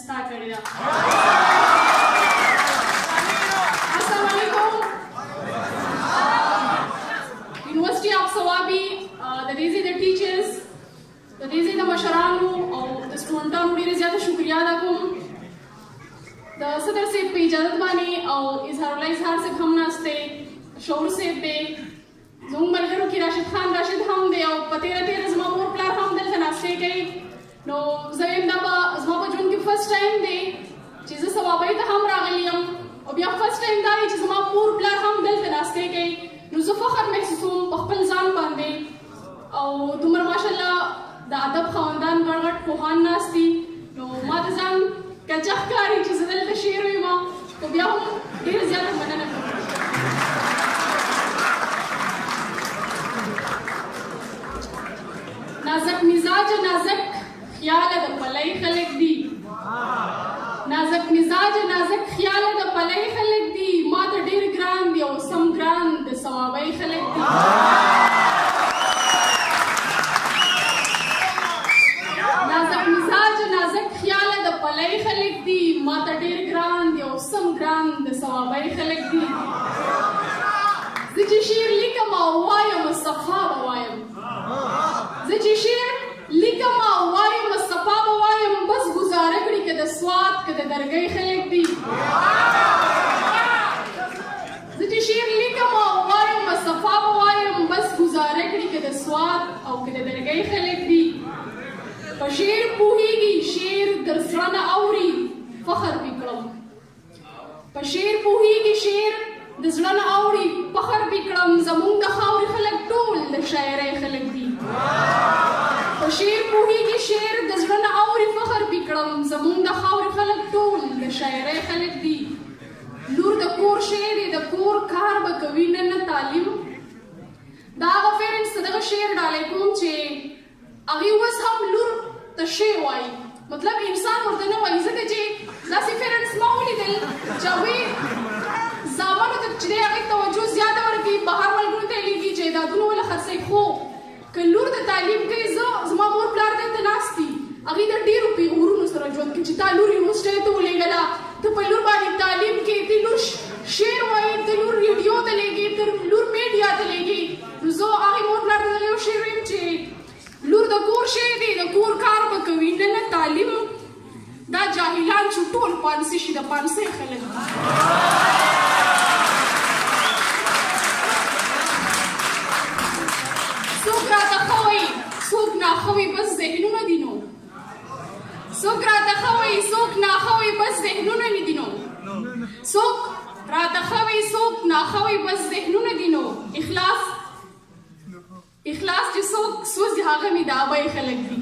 ستا کړې ده. السلام علیکم. یونیورسټي اف صوابي د دې ځای د ټیچرز، د دې ځای د مشرانو او د سټوډنټانو ډېره زیاته شکریه ادا کوم. د صدر صاحب په اجازت باندې او اظهار الله اظهار صاحب هم ناست دی، شعور صاحب دی، زموږ ملګرو کې راشد خان راشد هم دی او په تېره تېره زما مور پلار هم دلته ناستې کوي. نو زه وایم دا به زما په ژوند کې فرسټ ټایم دی چې زه صوابۍ ته هم راغلی یم او بیا فرسټ ټایم دا دی چې زما مور پلار هم دلته ناستې کوي. نو زه فخر محسوسوم په خپل ځان باندې او دومره ماشاءالله د ادب خاوندان ګڼ غټ پوهان ناست دي. نو ما ته ځان کچه ښکاري چې زه دلته شعر ویم، خو بیا هم ډېره زیاته مننه کوم. نازک مزاج نازک خیال د پلی خلک دي، نازک مزاج نازک خیال د پلی خلک دي، ما ته ډېر ګران دي او سم ګران د صوابۍ خلک دي. نازک مزاج نازک خیال د پلی خلک دي، ما ته ډېر ګران دي او سم ګران د صوابۍ خلک دي. زه چې شعر لیکم او وایم صفا به وایم، زه چې شعر لیکم او وایم صفا به وایم، بس ګزاره کړي که د سوات که د درګۍ خلک دي. زه چې شعر لیکم او وایم صفا به وایم، بس ګزاره کړي که د سوات او که د درګۍ خلک دي. په شعر پوهېږي شعر در زړه نه اوري فخر پې کړم، په شعر پوهېږي شعر د زړه نه اوري فخر پې کړم، زموږ د خاورې خلک ټول د شاعرۍ خلک دي. په شعر پوهېږي شعر د زړه نه اوري فخر پې کړم، زموږ د خاورې خلک ټول د شاعرۍ خلک دي. لور د کور شی دی د کور کار به کوي نه نه تعلیم. دا هغه پیرنټس ته دغه شعر ډالۍ کوم چې هغوی اوس هم لور ته شی وایي، مطلب انسان ورته نه وایي، ځکه چې داسې پیرنټس ما ولیدل چې هغوی زامنو ته چې دی هغې توجه زیاته ورکوي، بهر ملکونو ته یې لېږي چې جایدادونه ولې خرڅوي. خو که لور ته تعلیم کوي، زما مور پلار دلته ناست دي، هغوی د ډېرو پیغورونو سره ژوند کوي چې تا لور یونیورسټۍ ته ولېږله، ته په لور باندې تعلیم کوې، ته لور شعر وایي، ته لور ریډیو ته لېږې، ته لور میډیا ته لېږې. نو زه هغې مور پلار ته یو شعر ویم چې لور د کور شی دی د کور کار به کوي نه نه تعلیم. دا جاهلان چې ټول پانسي شي د پانسۍ خلک دي. څوک راته ښه وایي څوک ناښه وایي بس ذهنونه دي نو، څوک راته ښه وایي څوک ناښه وایي بس ذهنونه مې دي نو، څوک راته ښه وایي څوک ناښه وایي بس ذهنونه دي نو. اخلاص چې څوک سوځي هغه مې د ابۍ خلک دي.